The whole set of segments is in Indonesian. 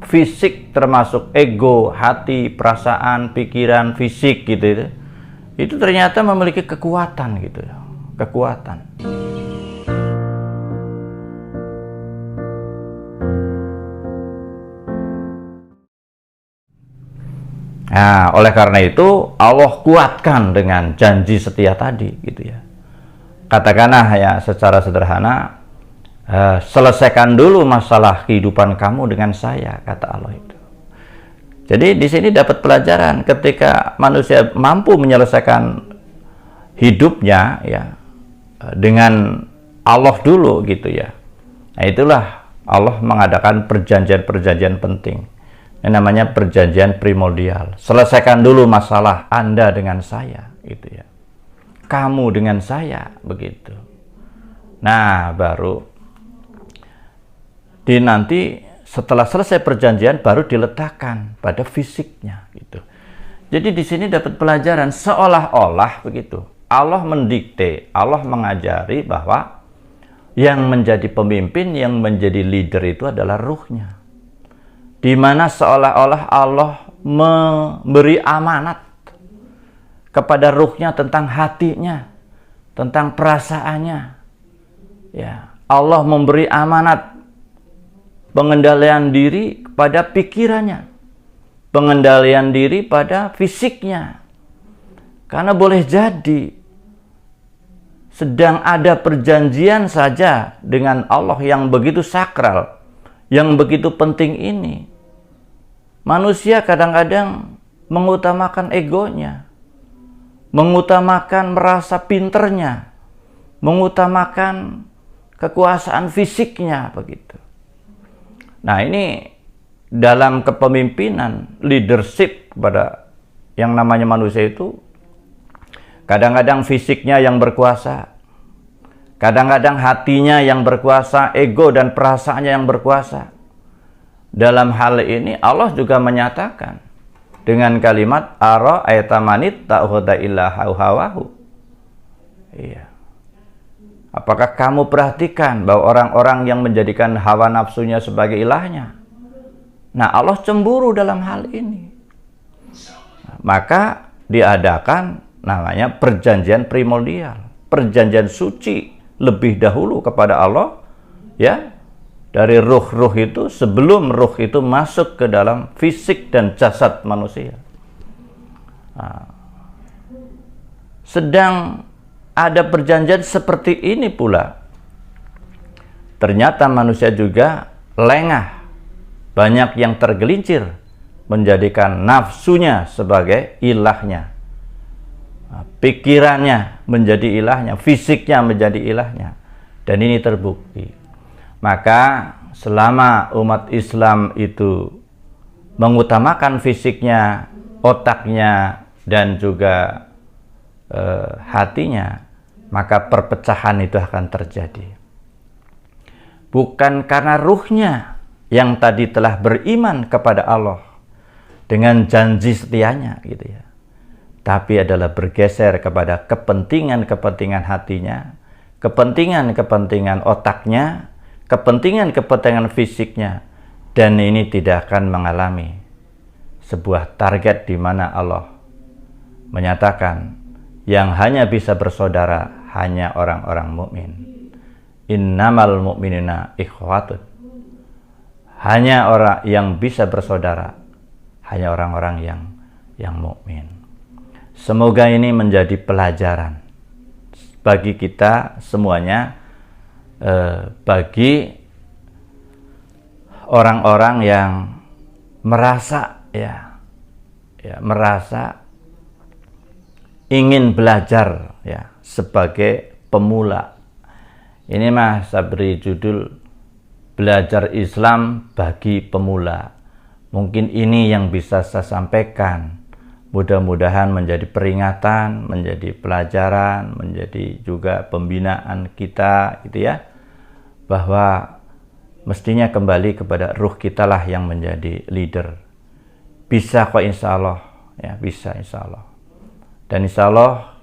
Fisik termasuk ego, hati, perasaan, pikiran, fisik gitu itu ternyata memiliki kekuatan gitu, kekuatan. Nah, oleh karena itu Allah kuatkan dengan janji setia tadi gitu ya. Katakanlah ya secara sederhana, selesaikan dulu masalah kehidupan kamu dengan saya, kata Allah itu. Jadi di sini dapat pelajaran ketika manusia mampu menyelesaikan hidupnya ya dengan Allah dulu gitu ya. Nah, itulah Allah mengadakan perjanjian-perjanjian penting. Ini namanya perjanjian primordial. Selesaikan dulu masalah Anda dengan saya gitu ya. Kamu dengan saya begitu. Nah, baru nanti setelah selesai perjanjian baru diletakkan pada fisiknya gitu. Jadi di sini dapat pelajaran seolah-olah begitu. Allah mendikte, Allah mengajari bahwa yang menjadi pemimpin, yang menjadi leader itu adalah ruhnya. Di mana seolah-olah Allah memberi amanat kepada ruhnya tentang hatinya, tentang perasaannya. Ya, Allah memberi amanat pengendalian diri pada pikirannya, pengendalian diri pada fisiknya. Karena boleh jadi sedang ada perjanjian saja dengan Allah yang begitu sakral, yang begitu penting ini. Manusia kadang-kadang mengutamakan egonya, mengutamakan merasa pinternya, mengutamakan kekuasaan fisiknya begitu. Nah, ini dalam kepemimpinan, leadership kepada yang namanya manusia itu, kadang-kadang fisiknya yang berkuasa, kadang-kadang hatinya yang berkuasa, ego dan perasaannya yang berkuasa. Dalam hal ini Allah juga menyatakan dengan kalimat ara'aita manit ta'khudha illa hawahu. Iya. Apakah kamu perhatikan bahwa orang-orang yang menjadikan hawa nafsunya sebagai ilahnya? Nah, Allah cemburu dalam hal ini. Maka diadakan namanya perjanjian primordial, perjanjian suci lebih dahulu kepada Allah, ya, dari ruh-ruh itu sebelum ruh itu masuk ke dalam fisik dan jasad manusia. Nah, sedang ada perjanjian seperti ini pula. Ternyata manusia juga lengah. Banyak yang tergelincir menjadikan nafsunya sebagai ilahnya. Pikirannya menjadi ilahnya, fisiknya menjadi ilahnya. Dan ini terbukti. Maka selama umat Islam itu mengutamakan fisiknya, otaknya, dan juga hatinya, maka perpecahan itu akan terjadi. Bukan karena ruhnya yang tadi telah beriman kepada Allah dengan janji setianya gitu ya, tapi adalah bergeser kepada kepentingan-kepentingan hatinya, kepentingan-kepentingan otaknya, kepentingan-kepentingan fisiknya, dan ini tidak akan mengalami sebuah target di mana Allah menyatakan yang hanya bisa bersaudara hanya orang-orang mukmin. Innamal mu'minina ikhwatun. Hanya orang yang bisa bersaudara hanya orang-orang yang mukmin. Semoga ini menjadi pelajaran bagi kita semuanya, bagi orang-orang yang merasa merasa ingin belajar ya sebagai pemula. Ini mah saya beri judul Belajar Islam bagi Pemula. Mungkin ini yang bisa saya sampaikan. Mudah-mudahan menjadi peringatan, menjadi pelajaran, menjadi juga pembinaan kita gitu ya. Bahwa mestinya kembali kepada ruh kita lah yang menjadi leader. Bisa kok insya Allah ya, bisa insya Allah. Dan insya Allah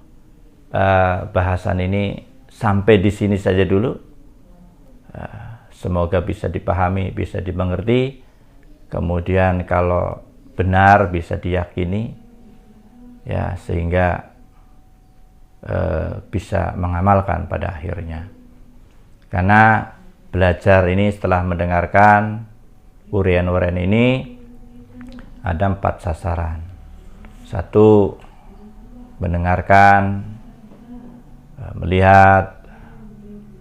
bahasan ini sampai di sini saja dulu. Semoga bisa dipahami, bisa dimengerti, kemudian kalau benar bisa diyakini, ya, sehingga bisa mengamalkan pada akhirnya. Karena belajar ini setelah mendengarkan uraian-uraian ini ada 4 sasaran. 1, mendengarkan, melihat,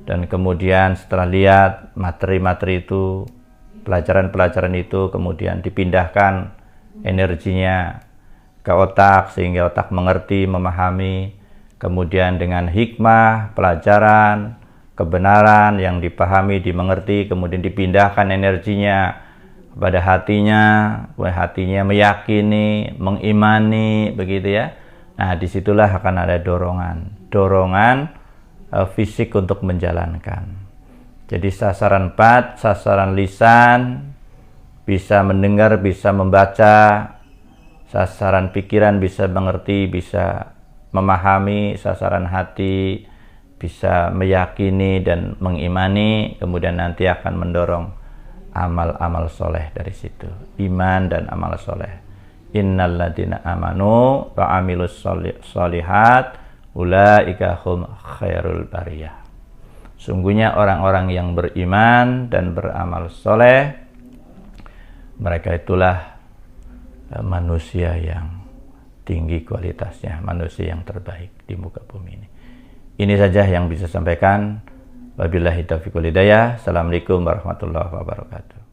dan kemudian setelah lihat materi-materi itu, pelajaran-pelajaran itu kemudian dipindahkan energinya ke otak sehingga otak mengerti, memahami, kemudian dengan hikmah, pelajaran, kebenaran yang dipahami, dimengerti, kemudian dipindahkan energinya pada hatinya, hatinya meyakini, mengimani, begitu ya. Nah, disitulah akan ada dorongan fisik untuk menjalankan. Jadi sasaran 4, sasaran lisan, bisa mendengar, bisa membaca, sasaran pikiran bisa mengerti, bisa memahami, sasaran hati bisa meyakini dan mengimani, kemudian nanti akan mendorong amal-amal soleh dari situ, iman dan amal soleh. Innalladzina amanu wa amilus sholihat ulaika hum khairul bariyah. Sungguhnya orang-orang yang beriman dan beramal soleh, mereka itulah manusia yang tinggi kualitasnya, manusia yang terbaik di muka bumi ini. Ini saja yang bisa sampaikan. Wabillahi taufiq wal hidayah. Assalamualaikum warahmatullahi wabarakatuh.